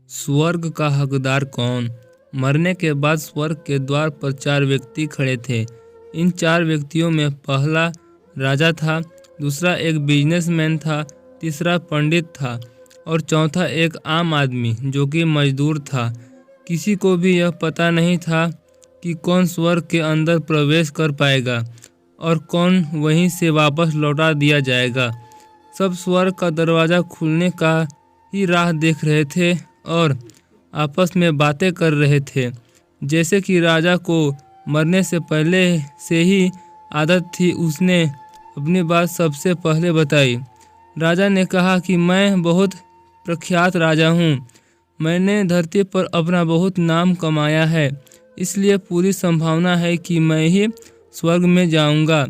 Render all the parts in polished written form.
स्वर्ग का हकदार कौन? मरने के बाद स्वर्ग के द्वार पर 4 व्यक्ति खड़े थे। इन 4 व्यक्तियों में पहला राजा था, दूसरा एक बिजनेसमैन था, तीसरा पंडित था और चौथा एक आम आदमी जो कि मजदूर था। किसी को भी यह पता नहीं था कि कौन स्वर्ग के अंदर प्रवेश कर पाएगा और कौन वहीं से वापस लौटा दिया जाएगा। सब स्वर्ग का दरवाज़ा खुलने का ही राह देख रहे थे और आपस में बातें कर रहे थे। जैसे कि राजा को मरने से पहले से ही आदत थी, उसने अपनी बात सबसे पहले बताई। राजा ने कहा कि मैं बहुत प्रख्यात राजा हूँ। मैंने धरती पर अपना बहुत नाम कमाया है, इसलिए पूरी संभावना है कि मैं ही स्वर्ग में जाऊंगा।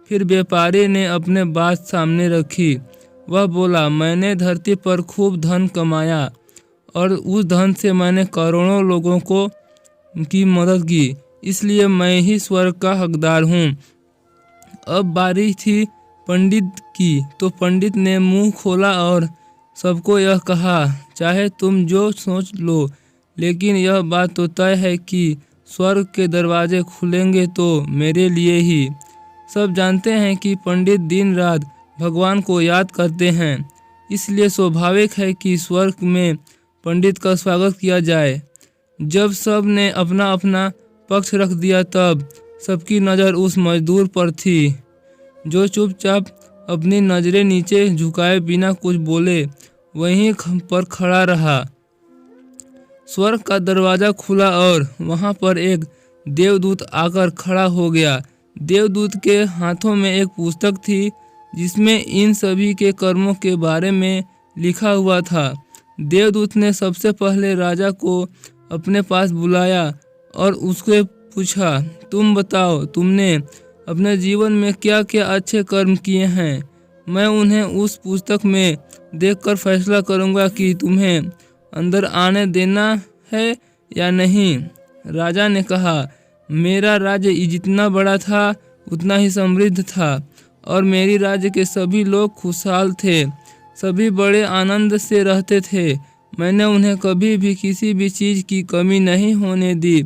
फिर व्यापारी ने अपने बात सामने रखी। वह बोला, मैंने धरती पर खूब धन कमाया और उस धन से मैंने करोड़ों लोगों को की मदद की, इसलिए मैं ही स्वर्ग का हकदार हूँ। अब बारी थी पंडित की, तो पंडित ने मुंह खोला और सबको यह कहा, चाहे तुम जो सोच लो, लेकिन यह बात तो तय है कि स्वर्ग के दरवाजे खुलेंगे तो मेरे लिए ही। सब जानते हैं कि पंडित दिन रात भगवान को याद करते हैं, इसलिए स्वाभाविक है कि स्वर्ग में पंडित का स्वागत किया जाए। जब सब ने अपना अपना पक्ष रख दिया, तब सबकी नज़र उस मजदूर पर थी जो चुपचाप अपनी नज़रें नीचे झुकाए बिना कुछ बोले वहीं पर खड़ा रहा। स्वर्ग का दरवाज़ा खुला और वहां पर एक देवदूत आकर खड़ा हो गया। देवदूत के हाथों में एक पुस्तक थी जिसमें इन सभी के कर्मों के बारे में लिखा हुआ था। देवदूत ने सबसे पहले राजा को अपने पास बुलाया और उससे पूछा, तुम बताओ, तुमने अपने जीवन में क्या क्या अच्छे कर्म किए हैं? मैं उन्हें उस पुस्तक में देखकर फैसला करूंगा कि तुम्हें अंदर आने देना है या नहीं। राजा ने कहा, मेरा राज्य जितना बड़ा था उतना ही समृद्ध था और मेरी राज्य के सभी लोग खुशहाल थे। सभी बड़े आनंद से रहते थे। मैंने उन्हें कभी भी किसी भी चीज़ की कमी नहीं होने दी।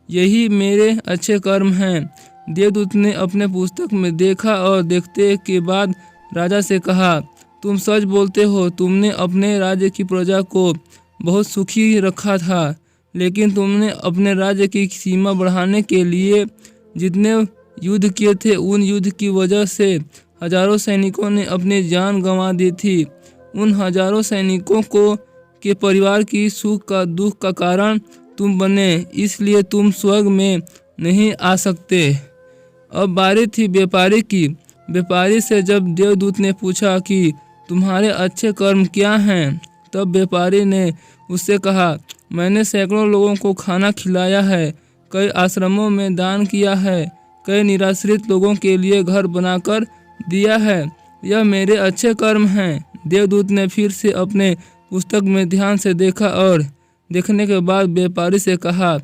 यही मेरे अच्छे कर्म हैं। देवदूत ने अपने पुस्तक में देखा और देखते के बाद राजा से कहा, तुम सच बोलते हो। तुमने अपने राज्य की प्रजा को बहुत सुखी रखा था, लेकिन तुमने अपने राज्य की सीमा बढ़ाने के लिए जितने युद्ध किए थे, उन युद्ध की वजह से हजारों सैनिकों ने अपनी जान गंवा दी थी। उन हजारों सैनिकों को के परिवार की सुख का दुख का कारण तुम बने, इसलिए तुम स्वर्ग में नहीं आ सकते। अब बारी थी व्यापारी की। व्यापारी से जब देवदूत ने पूछा कि तुम्हारे अच्छे कर्म क्या हैं, तब व्यापारी ने उससे कहा, मैंने सैकड़ों लोगों को खाना खिलाया है, कई आश्रमों में दान किया है, कई निराश्रित लोगों के लिए घर बनाकर दिया है। यह मेरे अच्छे कर्म हैं। देवदूत ने फिर से अपने पुस्तक में ध्यान से देखा और देखने के बाद व्यापारी से कहा,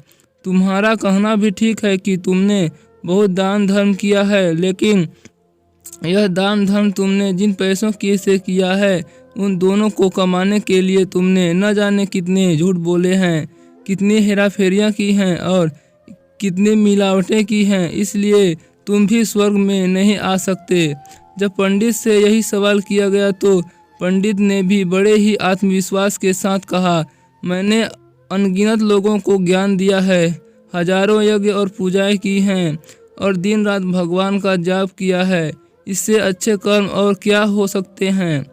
तुम्हारा कहना भी ठीक है कि तुमने बहुत दान धर्म किया है, लेकिन यह दान धर्म तुमने जिन पैसों की से किया है, उन दोनों को कमाने के लिए तुमने न जाने कितने झूठ बोले हैं, कितनी हेराफेरियां की हैं और कितनी मिलावटें की हैं, इसलिए तुम भी स्वर्ग में नहीं आ सकते। जब पंडित से यही सवाल किया गया तो पंडित ने भी बड़े ही आत्मविश्वास के साथ कहा, मैंने अनगिनत लोगों को ज्ञान दिया है, हजारों यज्ञ और पूजाएं की हैं और दिन रात भगवान का जाप किया है। इससे अच्छे कर्म और क्या हो सकते हैं?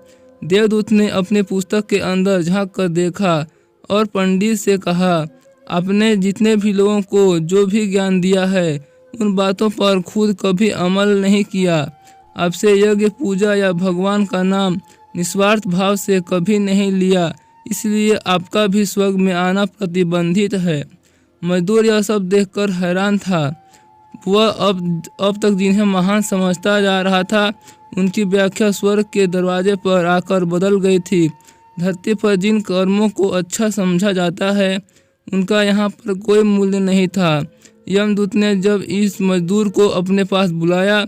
देवदूत ने अपने पुस्तक के अंदर झांक कर देखा और पंडित से कहा, आपने जितने भी लोगों को जो भी ज्ञान दिया है, उन बातों पर खुद कभी अमल नहीं किया। आपसे यज्ञ पूजा या भगवान का नाम निस्वार्थ भाव से कभी नहीं लिया, इसलिए आपका भी स्वर्ग में आना प्रतिबंधित है। मजदूर यह सब देखकर हैरान था। वह अब तक जिन्हें महान समझता जा रहा था, उनकी व्याख्या स्वर्ग के दरवाजे पर आकर बदल गई थी। धरती पर जिन कर्मों को अच्छा समझा जाता है, उनका यहाँ पर कोई मूल्य नहीं था। यमदूत ने जब इस मजदूर को अपने पास बुलाया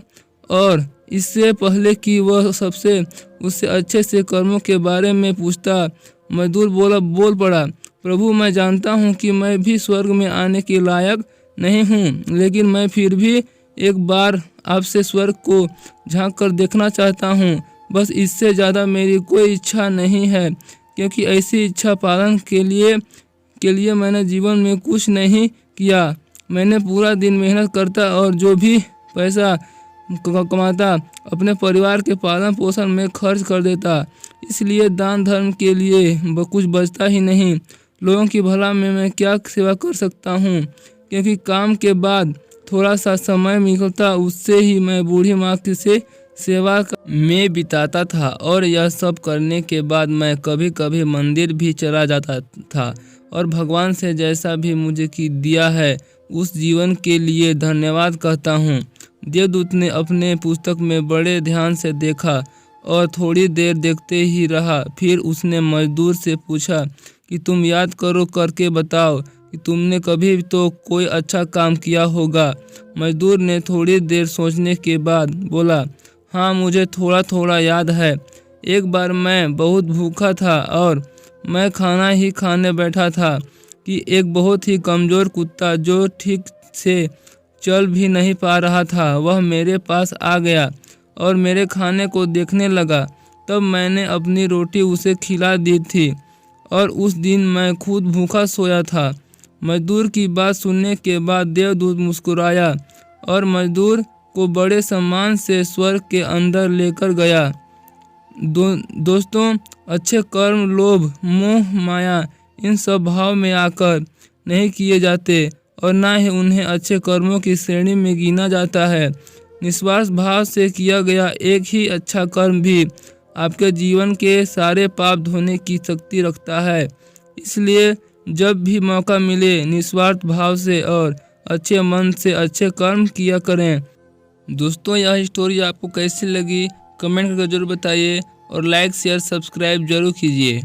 और इससे पहले कि वह सबसे उससे अच्छे से कर्मों के बारे में पूछता, मजदूर बोल पड़ा, प्रभु, मैं जानता हूँ कि मैं भी स्वर्ग में आने के लायक नहीं हूँ, लेकिन मैं फिर भी एक बार आपसे स्वर्ग को झांक कर देखना चाहता हूँ। बस इससे ज़्यादा मेरी कोई इच्छा नहीं है, क्योंकि ऐसी इच्छा पालन के लिए मैंने जीवन में कुछ नहीं किया। मैंने पूरा दिन मेहनत करता और जो भी पैसा कमाता अपने परिवार के पालन पोषण में खर्च कर देता। इसलिए दान धर्म के लिए कुछ बचता ही नहीं। लोगों की भला में मैं क्या सेवा कर सकता हूँ, क्योंकि काम के बाद थोड़ा सा समय निकलता, उससे ही मैं बूढ़ी माँ की सेवा में बिताता था। और यह सब करने के बाद मैं कभी कभी मंदिर भी चला जाता था और भगवान से जैसा भी मुझे दिया है उस जीवन के लिए धन्यवाद कहता हूँ। देवदूत ने अपने पुस्तक में बड़े ध्यान से देखा और थोड़ी देर देखते ही रहा। फिर उसने मजदूर से पूछा कि तुम याद करो करके बताओ कि तुमने कभी तो कोई अच्छा काम किया होगा। मजदूर ने थोड़ी देर सोचने के बाद बोला, हाँ, मुझे थोड़ा थोड़ा याद है। एक बार मैं बहुत भूखा था और मैं खाना ही खाने बैठा था कि एक बहुत ही कमज़ोर कुत्ता जो ठीक से चल भी नहीं पा रहा था, वह मेरे पास आ गया और मेरे खाने को देखने लगा। तब मैंने अपनी रोटी उसे खिला दी थी और उस दिन मैं खुद भूखा सोया था। मजदूर की बात सुनने के बाद देवदूत मुस्कुराया और मजदूर को बड़े सम्मान से स्वर्ग के अंदर लेकर गया। दोस्तों, अच्छे कर्म लोभ मोह माया इन सब भाव में आकर नहीं किए जाते और ना ही उन्हें अच्छे कर्मों की श्रेणी में गिना जाता है। निस्वार्थ भाव से किया गया एक ही अच्छा कर्म भी आपके जीवन के सारे पाप धोने की शक्ति रखता है। इसलिए जब भी मौका मिले निस्वार्थ भाव से और अच्छे मन से अच्छे कर्म किया करें। दोस्तों, यह स्टोरी आपको कैसी लगी कमेंट करके जरूर बताइए और लाइक शेयर सब्सक्राइब जरूर कीजिए।